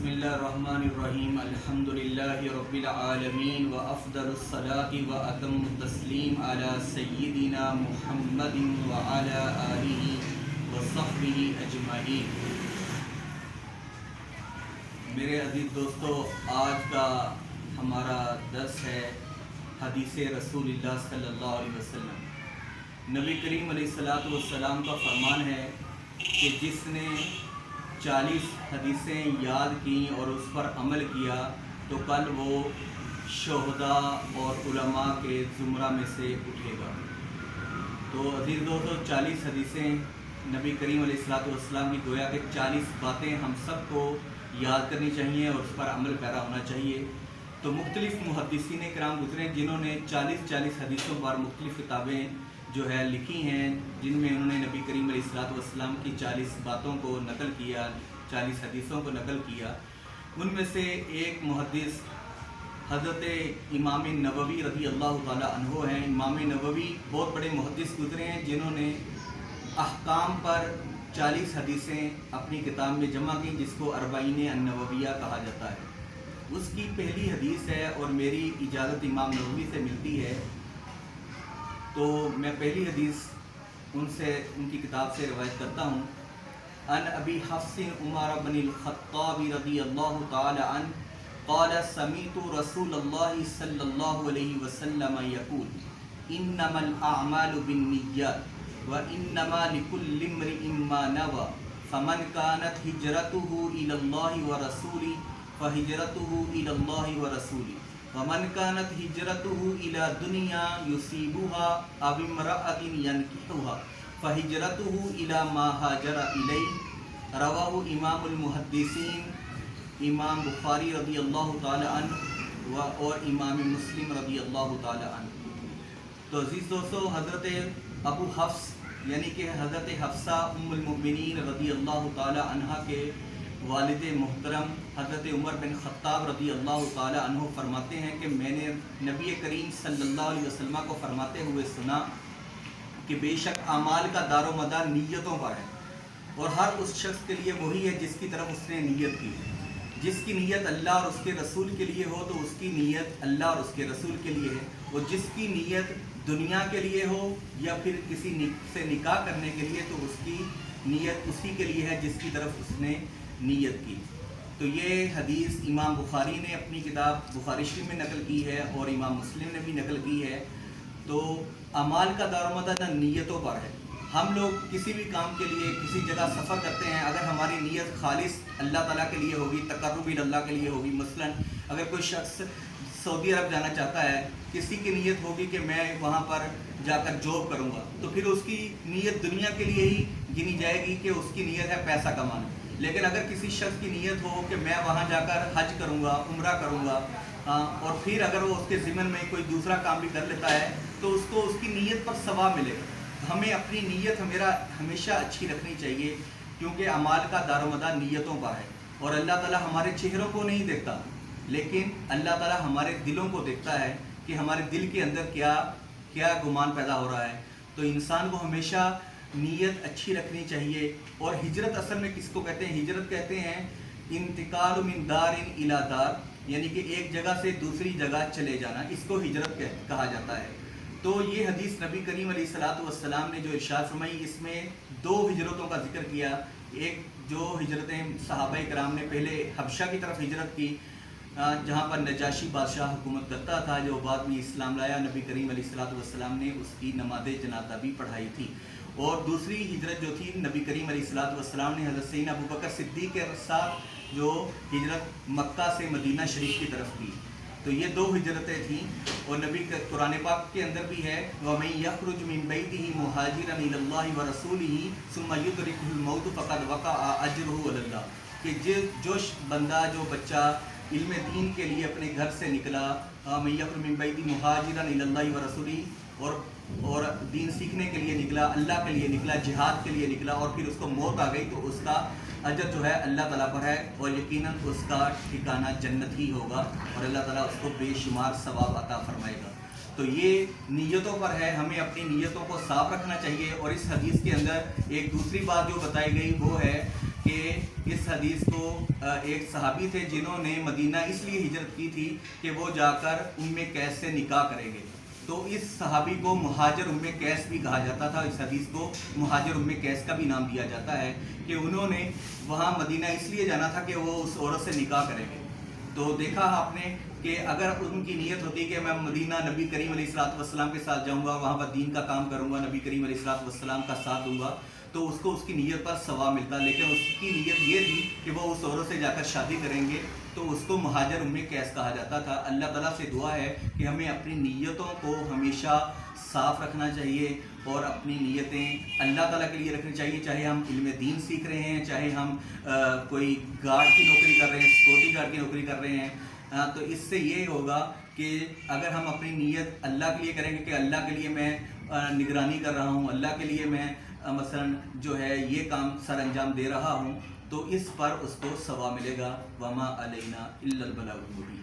بسم اللہ الرحمن الرحیم الحمدللہ رب العالمین و افضل الصلاۃ و اتم التسلیم علی سیدنا محمد و علی آلہ و صحبہ اجمعین۔ میرے عزیز دوستو، آج کا ہمارا درس ہے حدیث رسول اللہ صلی اللہ علیہ وسلم۔ نبی کریم علیہ السلام کا فرمان ہے کہ جس نے 40 حدیثیں یاد کیں اور اس پر عمل کیا تو کل وہ شہداء اور علماء کے زمرہ میں سے اٹھے گا۔ تو عزیز دوستو، 40 حدیثیں نبی کریم علیہ السلام کی گویا کہ 40 باتیں ہم سب کو یاد کرنی چاہیے اور اس پر عمل پیرا ہونا چاہیے۔ تو مختلف محدثین کرام گزرے جنہوں نے 40 حدیثوں پر مختلف کتابیں جو ہے لکھی ہیں، جن میں انہوں نے نبی کریم علیہ السلام کی 40 باتوں کو نقل کیا، 40 حدیثوں کو نقل کیا۔ ان میں سے ایک محدث حضرت امام نووی رضی اللہ تعالی عنہ ہیں۔ امام نووی بہت بڑے محدث گزرے ہیں جنہوں نے احکام پر 40 حدیثیں اپنی کتاب میں جمع کی، جس کو اربعین النوویہ کہا جاتا ہے۔ اس کی پہلی حدیث ہے اور میری اجازت امام نووی سے ملتی ہے، تو میں پہلی حدیث ان کی کتاب سے روایت کرتا ہوں۔ ان ابی حفص عمر بن الخطاب رضی اللہ تعالی عنہ قال سمعت رسول اللہ صلی اللہ علیہ وسلم یقول انما الاعمال بالنیات وانما لكل امرئ ما نوى فمن كانت هجرته الى الله ورسوله فهجرته الى الله ورسوله ومن كانت هجرته إلى دنيا يصيبها أو امرأة ينكحها فهجرته إلى ما هاجر إليه۔ رواه امام المحدثین امام بخاری رضی اللہ تعالی عنہ اور امام مسلم رضی اللہ تعالی عنہ۔ تو عزیز دوستو، حضرت ابو حفص یعنی کہ حضرت حفصہ ام المؤمنین رضی اللہ تعالی عنہ کے والد محترم حضرت عمر بن خطاب رضی اللہ تعالی عنہ فرماتے ہیں کہ میں نے نبی کریم صلی اللہ علیہ وسلم کو فرماتے ہوئے سنا کہ بے شک اعمال کا دار و مدار نیتوں پر ہے، اور ہر اس شخص کے لیے وہی ہے جس کی طرف اس نے نیت کی۔ جس کی نیت اللہ اور اس کے رسول کے لیے ہو تو اس کی نیت اللہ اور اس کے رسول کے لیے ہے، اور جس کی نیت دنیا کے لیے ہو یا پھر کسی سے نکاح کرنے کے لیے تو اس کی نیت اسی کے لیے ہے جس کی طرف اس نے نیت کی۔ تو یہ حدیث امام بخاری نے اپنی کتاب بخاری شریف میں نقل کی ہے اور امام مسلم نے بھی نقل کی ہے۔ تو اعمال کا دار و مدار نیتوں پر ہے۔ ہم لوگ کسی بھی کام کے لیے کسی جگہ سفر کرتے ہیں، اگر ہماری نیت خالص اللہ تعالیٰ کے لیے ہوگی، تقرب اللہ کے لیے ہوگی، مثلا اگر کوئی شخص سعودی عرب جانا چاہتا ہے، کسی کی نیت ہوگی کہ میں وہاں پر جا کر جاب کروں گا، تو پھر اس کی نیت دنیا کے لیے ہی گنی جائے گی کہ اس کی نیت ہے پیسہ کمانا۔ لیکن اگر کسی شخص کی نیت ہو کہ میں وہاں جا کر حج کروں گا، عمرہ کروں گا، اور پھر اگر وہ اس کے ضمن میں کوئی دوسرا کام بھی کر لیتا ہے تو اس کو اس کی نیت پر ثواب ملے گا۔ ہمیں اپنی نیت ہمیشہ اچھی رکھنی چاہیے، کیونکہ اعمال کا دار و مدار نیتوں پر ہے، اور اللہ تعالیٰ ہمارے چہروں کو نہیں دیکھتا، لیکن اللہ تعالیٰ ہمارے دلوں کو دیکھتا ہے کہ ہمارے دل کے اندر کیا گمان پیدا ہو رہا ہے۔ تو انسان کو ہمیشہ نیت اچھی رکھنی چاہیے۔ اور ہجرت اصل میں کس کو کہتے ہیں؟ ہجرت کہتے ہیں انتقال من دار الی دار، یعنی کہ ایک جگہ سے دوسری جگہ چلے جانا، اس کو ہجرت کہا جاتا ہے۔ تو یہ حدیث نبی کریم علیہ السلام نے جو ارشاد فرمائی، اس میں 2 ہجرتوں کا ذکر کیا۔ ایک جو ہجرتیں صحابہ کرام نے پہلے حبشہ کی طرف ہجرت کی، جہاں پر نجاشی بادشاہ حکومت کرتا تھا، جو بعد میں اسلام لایا، نبی کریم علیہ السلام نے اس کی نماز جنازہ بھی پڑھائی تھی۔ اور دوسری ہجرت جو تھی، نبی کریم علیہ السلام نے حضرت سیدنا ابوبکر صدیق کے ساتھ جو ہجرت مکہ سے مدینہ شریف کی طرف کی۔ تو یہ 2 ہجرتیں تھیں، اور نبی قرآن پاک کے اندر بھی ہے وَمَن يَخْرُجْ مِن بَيْتِهِ مُهَاجِرًا إِلَى اللَّهِ وَرَسُولِهِ ثُمَّ يُدْرِكْهُ الْمَوْتُ فَقَدْ وَقَعَ أَجْرُهُ عَلَى اللَّهِ، کہ جو بندہ، جو بچہ علم دین کے لیے اپنے گھر سے نکلا، مَن يَخْرُجْ مِن بَيْتِهِ مُهَاجِرًا إِلَى اللَّهِ وَرَسُولِهِ، اور دین سیکھنے کے لیے نکلا، اللہ کے لیے نکلا، جہاد کے لیے نکلا، اور پھر اس کو موت آ گئی، تو اس کا اجر جو ہے اللہ تعالیٰ پر ہے، اور یقیناً اس کا ٹھکانہ جنت ہی ہوگا، اور اللہ تعالیٰ اس کو بے شمار ثواب عطا فرمائے گا۔ تو یہ نیتوں پر ہے، ہمیں اپنی نیتوں کو صاف رکھنا چاہیے۔ اور اس حدیث کے اندر ایک دوسری بات جو بتائی گئی وہ ہے کہ اس حدیث کو ایک صحابی تھے جنہوں نے مدینہ اس لیے ہجرت کی تھی کہ وہ جا کر ام قیس سے نکاح کریں گے، تو اس صحابی کو مہاجر ام قیس بھی کہا جاتا تھا، اس حدیث کو مہاجر ام قیس کا بھی نام دیا جاتا ہے کہ انہوں نے وہاں مدینہ اس لیے جانا تھا کہ وہ اس عورت سے نکاح کریں گے۔ تو دیکھا آپ نے کہ اگر ان کی نیت ہوتی کہ میں مدینہ نبی کریم علیہ الصلوۃ والسلام کے ساتھ جاؤں گا، وہاں پر دین کا کام کروں گا، نبی کریم علیہ الصلوۃ والسلام کا ساتھ دوں گا، تو اس کو اس کی نیت پر ثواب ملتا، لیکن اس کی نیت یہ تھی کہ وہ اس عورت سے جا کر شادی کریں گے، تو اس کو مہاجر ام قیس کہا جاتا تھا۔ اللہ تعالیٰ سے دعا ہے کہ ہمیں اپنی نیتوں کو ہمیشہ صاف رکھنا چاہیے اور اپنی نیتیں اللہ تعالیٰ کے لیے رکھنی چاہیے، چاہے ہم علم دین سیکھ رہے ہیں، چاہے ہم کوئی گارڈ کی نوکری کر رہے ہیں، سیکورٹی گارڈ کی نوکری کر رہے ہیں، تو اس سے یہ ہوگا کہ اگر ہم اپنی نیت اللہ کے لیے کریں گے کہ اللہ کے لیے میں نگرانی کر رہا ہوں، اللہ کے لیے میں مثلا جو ہے یہ کام سر انجام دے رہا ہوں، تو اس پر اس کو ثواب ملے گا۔ وما علینا الا البلاغ المبین۔